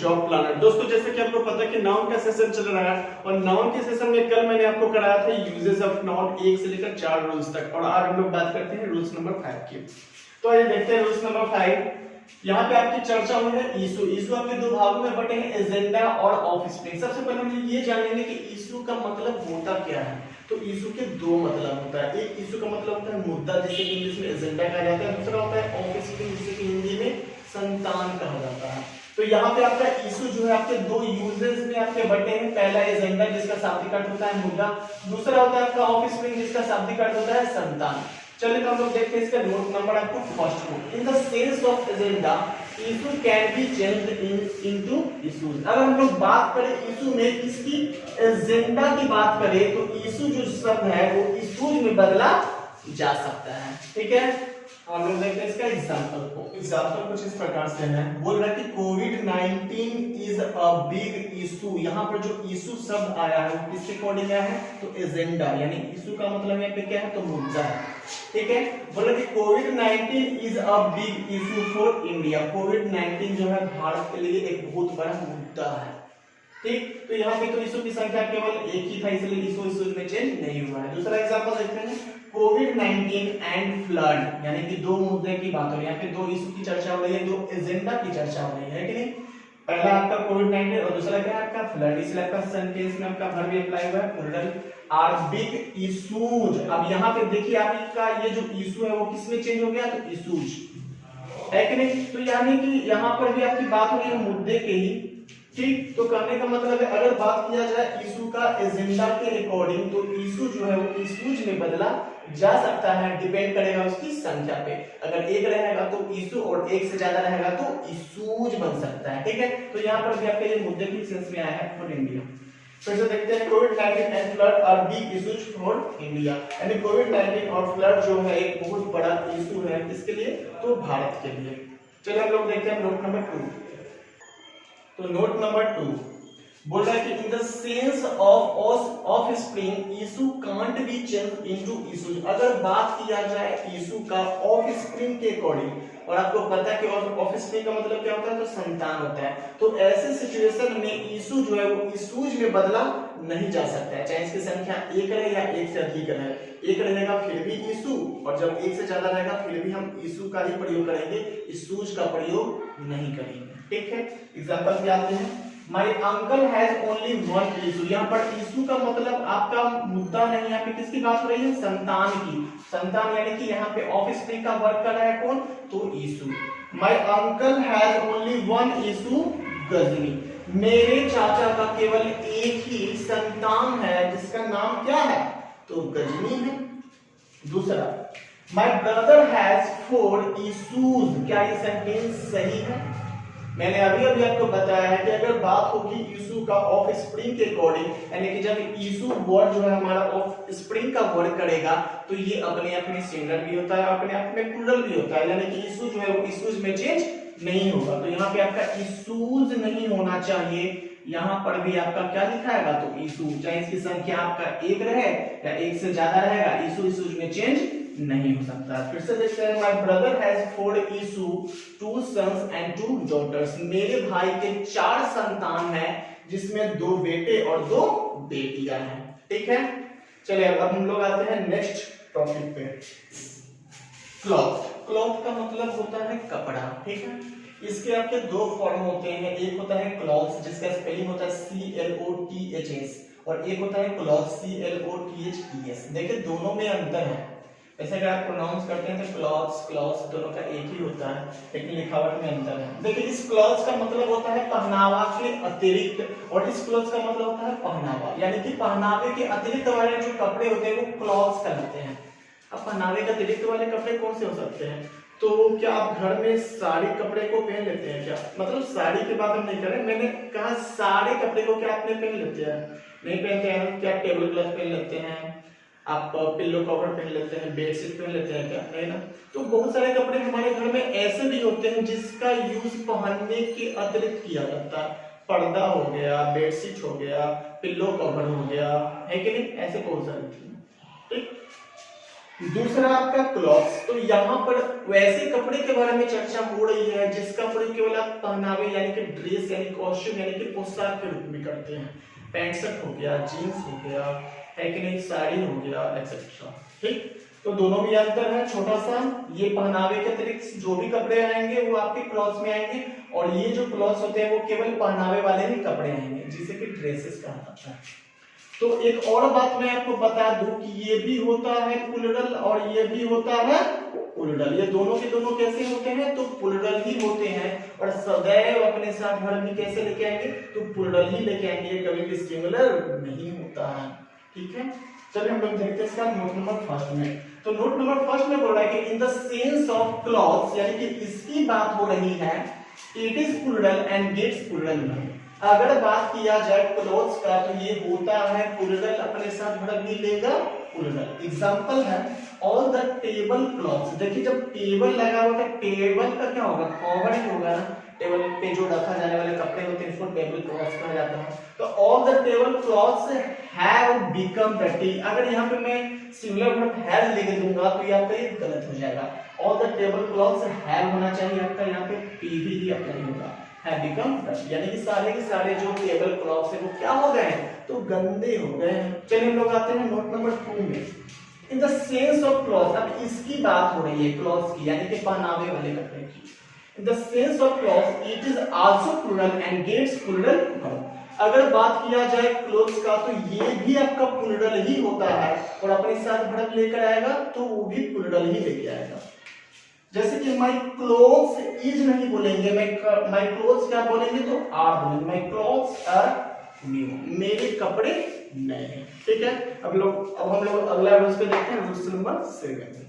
Job planner. दोस्तों जैसे कि आपको पता है कि नाउन का सेशन चल रहा है और नाउन के सेशन में कल मैंने आपको कराया था यूजेस ऑफ नाउन 1 से लेकर 4 रूल्स तक, और आज हम लोग बात करते हैं रूल्स नंबर 5 की। तो आइए देखते हैं रूल्स नंबर 5। यहाँ पे आपकी चर्चा हुई है इशू। इशू आपके दो भागों में बटे हैं, एजेंडा और ऑफ स्प्रिंग। सबसे पहले हम ये जानेंगे कि इशू का मतलब होता क्या है। तो इशू के दो मतलब होता है, एक इशू का मतलब होता है मुद्दा, जिसे कि इंग्लिश में एजेंडा कहा जाता है, दूसरा होता है ऑफ स्प्रिंग, जिसे कि हिंदी में संतान कहा जाता है। तो यहाँ पे आपका इशू जो है आपके दो यूजेस में आपके बटे हैं, पहला एजेंडा जिसका शाब्दिक अर्थ होता है मुद्दा, दूसरा होता है आपका ऑफ स्प्रिंग जिसका शाब्दिक अर्थ होता है संतान। चलिए तो हम लोग देखते हैं इसका नोट नंबर आपको first note. In the sense of agenda issue can be changed into issues. अगर हम लोग बात करें इशू में इसकी एजेंडा की बात करें तो इशू जो शब्द है वो इशूज में बदला जा सकता है। ठीक है, हम लोग देखते हैं इसका एग्जांपल को। एग्जांपल कुछ इस प्रकार से है, बोल रहा है कि कोविड-19 इज अ बिग इशू। यहाँ पर जो इशू शब्द आया है वो किसके अकॉर्डिंग आया है, तो एजेंडा, यानी इशू का मतलब यहाँ पे क्या है, तो मुद्दा है। ठीक है, बोल रहा है कि कोविड-19 is a big issue for India. कोविड-19 जो है भारत के लिए एक बहुत बड़ा मुद्दा है। ठीक, तो यहाँ पे तो इशू की संख्या केवल एक ही था, इसलिए इशू में चेंज नहीं हुआ है। दूसरा एग्जांपल देखते हैं, कोविड-19 एंड फ्लड, यानी कि दो मुद्दे की बात हो रही है, यहाँ पे दो इशू की चर्चा हो रही है, दो एजेंडा की चर्चा हो रही है कि नहीं। पहला आपका कोविड-19 और दूसरा क्या है आपका फ्लड, इसलिए आपका सेंटेंस में आपका वर्ब भी अप्लाई हुआ है, प्लूरल आर बिग इशूज। अब यहाँ पे देखिए आपका ये जो इशू है वो किसमें चेंज हो गया, तो इशूज है कि नहीं। तो यानी कि यहाँ पर भी आपकी बात हो रही है मुद्दे के ही। ठीक, तो कहने का मतलब है अगर बात किया जाए इशू का एजेंडा के अकॉर्डिंग तो इशू जो है वो इशूज में बदला जा सकता है, डिपेंड करेगा उसकी संख्या पे। अगर एक रहेगा तो इशू और एक से ज्यादा रहेगा तो इशूज बन सकता है। ठीक है, तो यहाँ पर भी आपके ये मुद्दे की सेंस में आया है फॉर इंडिया। फिर से देखते हैं, कोविड-19 and flood are big issues for India, यानी कोविड-19 और फ्लड जो है एक बहुत बड़ा इशू है किसके लिए, तो भारत के लिए। चलिए हम लोग देखते हैं नोट नंबर 2। तो नोट नंबर 2 बोल रहा है कि in the sense of spring issue can't be change into issues. अगर बात किया जाए इशू का ऑफ स्प्रिंग के अकॉर्डिंग, और आपको पता है कि ऑफ स्प्रिंग का मतलब क्या होता है, तो संतान होता है, तो ऐसे सिचुएशन में इशू जो है वो इशूज में बदला नहीं जा सकता है, चाहे इसकी संख्या एक रहे या एक से अधिक रहे। एक रहेगा फिर भी इशू, और जब एक से ज्यादा रहेगा फिर भी हम इशू का ही प्रयोग करेंगे, इशूज का प्रयोग नहीं करेंगे। ठीक है, एग्जांपल भी आते हैं, my uncle has only one issue. यहाँ पर इशू का मतलब आपका मुद्दा नहीं, यहाँ पे किसकी बात हो रही है, संतान की। संतान यानी कि यहाँ पे ऑफ स्प्रिंग का वर्ब कर रहा है कौन, तो issue. My uncle has only one issue Ghajini. मेरे चाचा का केवल एक ही संतान है जिसका नाम क्या है, तो गजनी है। दूसरा, माय ब्रदर हैज 4 इशूज। क्या ये सेंटेंस सही है? मैंने अभी आपको बताया है कि अगर बात होगी इशू का ऑफ स्प्रिंग के अकॉर्डिंग, यानी कि जब इशू वर्ड जो है हमारा ऑफ स्प्रिंग का वर्ड करेगा तो ये अपने आप में सिंगुलर भी होता है, अपने आप में प्लूरल भी होता है, यानी कि इशू जो है वो इशूज में चेंज नहीं होगा। तो यहाँ पे आपका इशूज नहीं होना चाहिए, यहाँ पर भी आपका क्या दिखाएगा, तो इशू, चाहे इसकी संख्या आपका एक रहे या एक से ज्यादा रहेगा, इशू इशूज में चेंज नहीं हो सकता। फिर से देखते हैं, my brother has 4 issue, 2 sons and 2 daughters. मेरे भाई के 4 संतान हैं जिसमें 2 बेटे और 2 बेटियां हैं। ठीक है, चलिए अब हम लोग आते हैं नेक्स्ट टॉपिक पे, क्लॉथ। क्लॉथ का मतलब होता है कपड़ा। ठीक है, इसके आपके दो फॉर्म होते हैं, एक होता है क्लॉथ जिसका स्पेलिंग होता है CLOTHS, और एक होता है क्लॉथ CLOTHES। देखिए दोनों में अंतर है, ऐसे अगर आप प्रोनाउंस करते हैं तो क्लॉथ्स क्लॉथ्स दोनों का एक ही होता है, लेकिन लिखावट में अंतर है। देखिए इस क्लॉथ्स का मतलब होता है पहनावा के अतिरिक्त, और इस क्लॉथ्स का मतलब होता है पहनावा, यानी कि पहनावे के अतिरिक्त वाले जो कपड़े होते हैं वो क्लॉथ्स कहलाते हैं। अब पहनावे के अतिरिक्त वाले कपड़े कौन से हो सकते हैं, तो क्या आप घर में साड़ी कपड़े को पहन लेते हैं क्या, मतलब साड़ी की बात हम नहीं कर रहे, मैंने कहा सारे कपड़े को क्या आपने पहन लेते हैं, नहीं पहनते हैं क्या, टेबल क्लॉथ पहन लेते हैं आप, पिल्लो कवर पहन लेते हैं, बेडशीट पहन लेते हैं क्या, नहीं ना। तो बहुत सारे कपड़े हमारे घर में ऐसे भी होते हैं जिसका यूज पहनने के अतिरिक्त किया जाता है, पर्दा हो गया, बेडशीट हो गया, पिल्लो कवर हो गया, है कि नहीं, ऐसे बहुत सारे। ठीक, दूसरा आपका क्लॉथ्स। तो यहाँ पर वैसे कपड़े के बारे में चर्चा हो रही है जिसका प्रयोग केवल आप पहनावे यानी कि ड्रेस यानी कॉस्ट्यूम यानी कि पोशाक के रूप में करते हैं। पैंट शर्ट हो गया, जीन्स हो गया, है कि नहीं, साड़ी हो गया, एक्सेट्रा। ठीक, तो दोनों में अंतर है छोटा सा। ये पहनावे के अतिरिक्त जो भी कपड़े आएंगे वो आपके क्लॉथ्स में आएंगे, और ये जो क्लॉथ्स होते हैं वो केवल पहनावे वाले ही कपड़े आएंगे जिसे कि ड्रेसेस कहा जाता है। तो एक और बात मैं आपको बता दूं कि ये भी होता है प्लूरल और ये भी होता है प्लूरल। ये दोनों के दोनों कैसे होते हैं, तो प्लूरल ही होते हैं, और सदैव अपने साथ वर्ब भी कैसे लेके आएंगे, तो प्लूरल ही लेके आएंगे, कभी भी सिंगुलर नहीं होता है। ठीक है, चलिए हम लोग देखते हैं इसका नोट नंबर फर्स्ट में। तो नोट नंबर फर्स्ट में बोल रहा है कि in the sense of clothes, यानी कि इसकी बात हो रही है, it is plural and gets plural. अगर बात किया जाए क्लोथ्स का तो ये होता है प्लूरल, अपने साथ वर्ब भी लेगा प्लूरल। एग्जांपल है ऑल द टेबल क्लॉथ्स। देखिए जब टेबल लगा हुआ है, टेबल का क्या होगा, कवर ही होगा ना। टेबल पे जो रखा जाने वाले कपड़े होते हैं इसको टेबल क्लॉथ्स कहा जाता है। तो all the table clothes have become dirty. अगर यहाँ पे मैं सिंगुलर वर्ब हैज लिख दूंगा तो ये आपका ये गलत हो जाएगा। All the table clothes have होना चाहिए आपका, यहाँ पे पीवी ही अप्लाई होगा, है बिकम डर्टी, यानी कि सारे के सारे जो टेबल क्लॉथ्स है वो क्या हो गए हैं, तो गंदे हो गए हैं। चलिए हम लोग आते हैं नोट नंबर 2 में। इन द सेंस ऑफ क्लॉथ, अब इसकी बात हो रही है क्लॉथ्स की, यानी कि पहनावे वाले कपड़े की। In the sense of cloth it is also plural and gets plural verb. अगर बात किया जाए क्लोथ्स का तो ये भी आपका प्लूरल ही होता है, और अपने साथ वर्ब लेकर आएगा तो वो भी प्लूरल ही लेके आएगा। जैसे कि माई क्लोथ्स इज नहीं बोलेंगे, माई क्लोथ्स क्या बोलेंगे, तो आर बोलेंगे। माई क्लोथ्स आर न्यू, मेरे कपड़े नए हैं। ठीक है, अब हम लोग अगला रूल्स पे देखते हैं, रूल्स नंबर 7।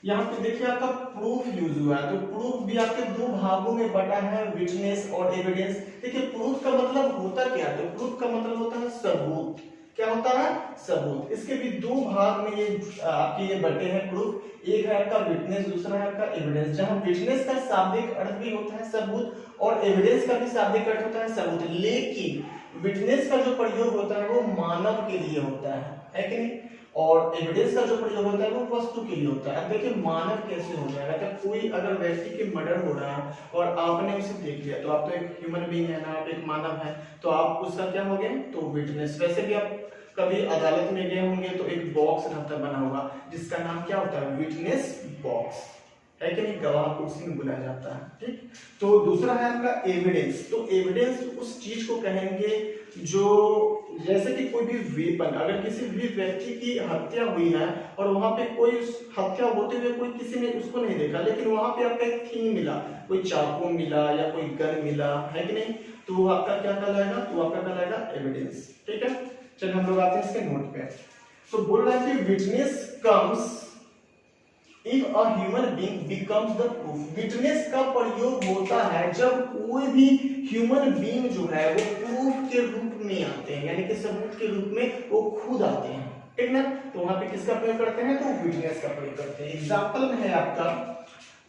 यहाँ पे देखिए आपका प्रूफ यूज हुआ है, तो प्रूफ भी आपके दो भागों में बटा है, विटनेस और एविडेंस। देखिए प्रूफ का मतलब होता क्या है, तो प्रूफ का मतलब होता है सबूत। क्या होता है, सबूत। इसके भी दो भाग में ये आपके ये बटे हैं प्रूफ। एक है आपका विटनेस, दूसरा है आपका एविडेंस। जहां विटनेस का शाब्दिक अर्थ भी होता है सबूत, और एविडेंस का भी शाब्दिक अर्थ होता है सबूत। लेकिन विटनेस का जो प्रयोग होता है वो मानव के लिए होता है कि नहीं, और एविडेंस का जो प्रयोग होता है वो वस्तु के लिए होता है। अब देखिए मानव कैसे हो जाएगा, जब कोई अगर व्यक्ति के मर्डर हो रहा है और आपने उसे देख लिया, तो आप तो एक ह्यूमन बीइंग है ना, आप एक मानव है, तो आप उसका क्या हो गए, तो विटनेस। वैसे भी आप कभी अदालत में गए होंगे तो एक बॉक्स रहता बना हुआ जिसका नाम क्या होता है, विटनेस बॉक्स, है कि नहीं, गवाह को उसी में बुलाया जाता है। ठीक, तो दूसरा है आपका एविडेंस। तो एविडेंस उस चीज को कहेंगे जो, जैसे कि कोई भी वेपन, अगर किसी भी व्यक्ति की हत्या हुई है और वहां पे कोई हत्या होते हुए कोई किसी ने उसको नहीं देखा, लेकिन वहां पे आपका एक थिंग मिला, कोई चाकू मिला या कोई गन मिला, है कि नहीं, तो वो आपका क्या कहलाएगा, तो आपका कहलाएगा एविडेंस। ठीक है, चलिए हम लोग आते हैं इसके नोट पे। तो बोल रहा है कि witness comes if a human being becomes the proof. Witness का प्रयोग होता है जब कोई भी ह्यूमन बीइंग जो है वो प्रूफ के रूप में आते हैं, यानी कि सबूत के रूप में वो खुद आते हैं। ठीक ना, तो वहां पे किसका प्रयोग करते हैं, तो विटनेस का प्रयोग करते हैं। एग्जांपल में है आपका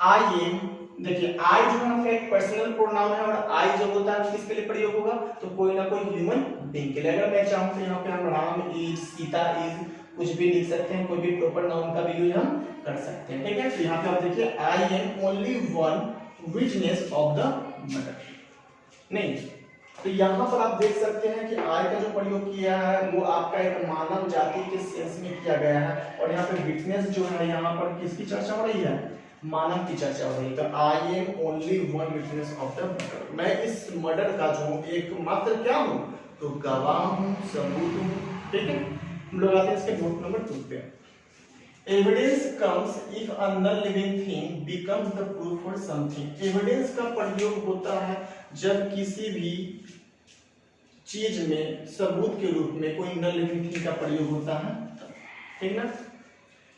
आई एम। देखिए आई जो है आपका एक पर्सनल प्रोनाउन है, और आई जब होता है किसके लिए प्रयोग होगा, तो कोई ना कोई ह्यूमन बीइंग के लिए। अगर मैं चाहूं तो यहाँ पे हम राम इज, सीता इज, कुछ भी लिख सकते हैं, कोई भी प्रॉपर नाउन का भी यूज हम कर सकते हैं। ठीक है, तो यहाँ पे आप देखिए I am only one witness of the murder. नहीं, तो यहाँ पर आप देख सकते हैं कि आई का जो प्रयोग किया है वो आपका एक मानव जाति के सेंस में किया गया है, और यहाँ पे विटनेस जो है यहाँ पर किसकी चर्चा हो रही है, मानव की चर्चा हो रही है। तो I am only one witness of the murder, मैं इस मर्डर का जो एकमात्र क्या हूँ, तो गवाह हूँ, सबूत हूँ। ठीक है, हम लोग आते हैं इसके नोट नंबर 2 पे। Evidence comes if a non living thing becomes the proof for something. Evidence का प्रयोग होता है जब किसी भी चीज में सबूत के रूप में कोई नॉन लिविंग थिंग का प्रयोग होता है। ठीक ना,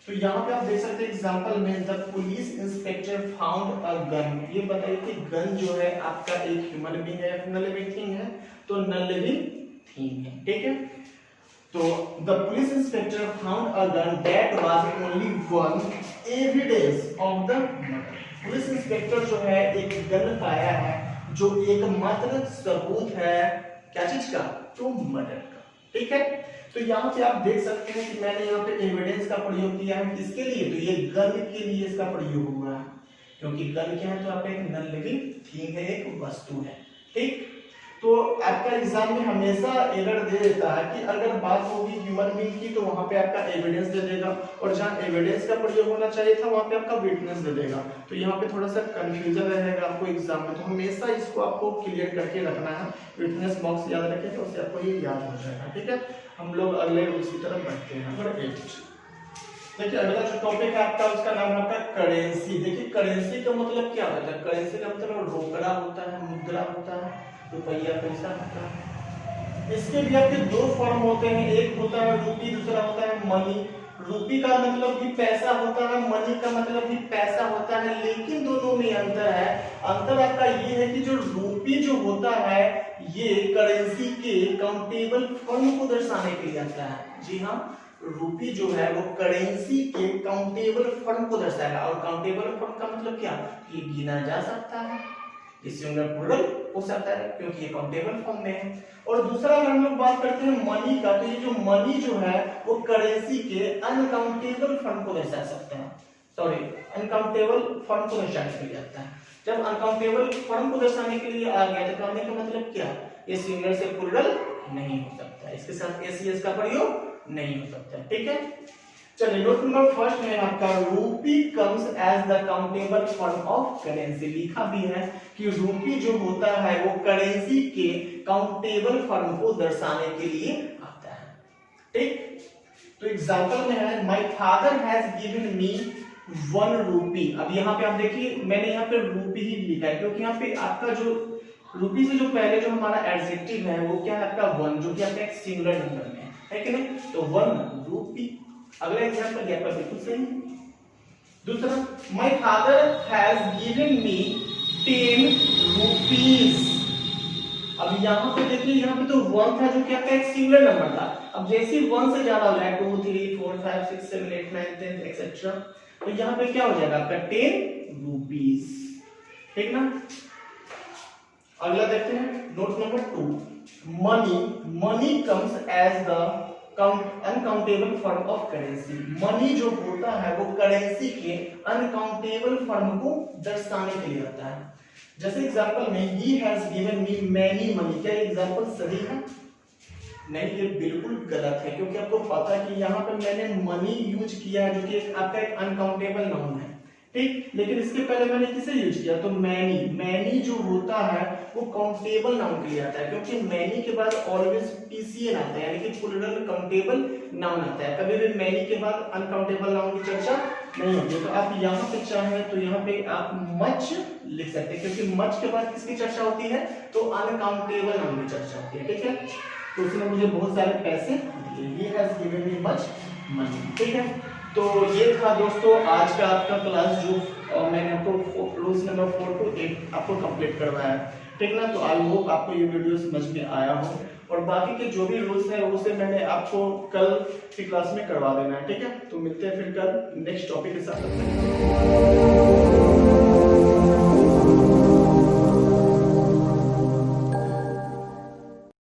तो यहाँ पे आप देख सकते हैं एग्जांपल में the police inspector found a gun. ये बताइए कि गन जो है आपका एक ह्यूमन बीइंग है या नॉन लिविंग थिंग है, तो नॉन लिविंग थिंग है। ठीक है, तो the police inspector found a gun that was only one evidence of the murder। Police inspector जो है एक गन पाया है जो एकमात्र सबूत है क्या चीज का, तो मर्डर का। ठीक है, तो यहाँ पे आप देख सकते हैं कि मैंने यहाँ पे एविडेंस का प्रयोग किया है किसके लिए, तो ये गन के लिए इसका प्रयोग हुआ है, क्योंकि गन क्या है, तो आपका एक नॉन लिविंग थिंग है, एक वस्तु है। ठीक, तो आपका एग्जाम में हमेशा एरर दे देता है कि अगर बात होगी ह्यूमन बीइंग की तो वहां पे आपका एविडेंस दे देगा, और जहां एविडेंस का प्रयोग होना चाहिए था वहां पे आपका विटनेस दे देगा। तो यहाँ पे थोड़ा सा कंफ्यूजन रहेगा आपको एग्जाम में, तो हमेशा इसको आपको क्लियर करके रखना है। विटनेस बॉक्स याद रखें तो उससे आपको ये याद हो जाएगा। ठीक है, हम लोग अगले रूल्स की तरफ बढ़ते हैं। नंबर 8, देखिए अगला जो टॉपिक है आपका, उसका नाम है आपका करेंसी। देखिए करेंसी का मतलब क्या होता है, करेंसी का मतलब रोकड़ा होता है, मुद्रा होता है, रुपया पैसा होता है। इसके भी आपके दो फॉर्म होते हैं, एक होता है रूपी, दूसरा होता है मनी। रूपी का मतलब भी पैसा होता है, मनी का मतलब भी पैसा होता है, लेकिन दोनों में अंतर है। अंतर आपका ये है कि जो रूपी जो होता है ये करेंसी के काउंटेबल फंड को दर्शाने के लिए आता है। जी हाँ, रूपी जो है वो करेंसी के काउंटेबल फंड को दर्शाएगा, और काउंटेबल फंड का मतलब क्या, ये गिना जा सकता है, ये सिंगुलर प्लूरल हो सकता है क्योंकि ये काउंटेबल फॉर्म में है। और दूसरा अगर हम लोग बात करते हैं मनी का, तो ये जो मनी जो है वो करेंसी के अनकाउंटेबल फंड को दर्शा सकता है, सॉरी अनकाउंटेबल फंड को दर्शाने के लिए आता है। जब अनकाउंटेबल फंड को दर्शाने के लिए आ गया तो कहने का मतलब क्या, ये सिंगुलर से प्लूरल नहीं हो सकता, इसके साथ एस एस का प्रयोग नहीं हो सकता। ठीक है, चलिए नोट नंबर फर्स्ट में आपका rupee comes as the countable form of currency. लिखा भी है कि रूपी जो होता है वो करेंसी के काउंटेबल फॉर्म को दर्शाने के लिए आता है। ठीक, तो एग्जांपल में है my father has given me 1 रूपी। अब यहाँ पे आप देखिए मैंने यहाँ पे रूपी ही लिखा है, क्योंकि यहाँ पे आपका जो रूपी से जो पहले जो हमारा एडजेक्टिव है वो क्या है आपका 1, जो कि आपका एक सिंगुलर नंबर में है कि नहीं, तो 1 रूपी। अगला एग्जांपल ये आपका बिल्कुल सही है। दूसरा, my father has given me 10 rupees. अब यहाँ पे देखिए, यहाँ पे तो 1 था जो कि आपका एक सिंगुलर नंबर था। अब जैसे ही 1 से ज्यादा हो जाए 2 3 4 5 6 7 8 9 10 एक्सेट्रा, तो यहाँ पे क्या हो जाएगा आपका 10 रुपीस। ठीक ना, अगला देखते हैं note number 2, money comes as the uncountable form of currency. Money जो होता है वो करेंसी के अनकाउंटेबल फॉर्म को दर्शाने के लिए आता है। जैसे एग्जांपल में he has given me many money, क्या एग्जांपल सही है? नहीं, ये बिल्कुल गलत है, क्योंकि आपको पता है कि यहाँ पर मैंने मनी यूज किया है जो कि आपका एक अनकाउंटेबल नाउन है। ठीक, लेकिन इसके पहले मैंने किसे यूज किया, तो मैनी जो होता है वो काउंटेबल नाउन के लिए आता है, क्योंकि मैनी के बाद ऑलवेज पीसीएन आता है, यानी कि प्लूरल काउंटेबल नाउन आता है। कभी भी मैनी के बाद अनकाउंटेबल नाउन की चर्चा नहीं होती। तो आप यहाँ पे चाहें तो यहाँ पे आप मच लिख सकते हैं, क्योंकि मच के बाद किसकी चर्चा होती है, तो अनकाउंटेबल नाउन की चर्चा होती है। ठीक है, तो उसने मुझे बहुत सारे पैसे दिए, he has given me much money. ठीक है, तो ये था दोस्तों आज का आपका क्लास, जो मैंने आपको रूल्स नंबर 4 to 8 आपको कंप्लीट करवाया है। ठीक ना, तो आई होप आपको ये वीडियो समझ में आया हो, और बाकी के जो भी रूल्स है उसे मैंने आपको कल की क्लास में करवा देना है। ठीक है, तो मिलते हैं फिर कल नेक्स्ट टॉपिक के साथ।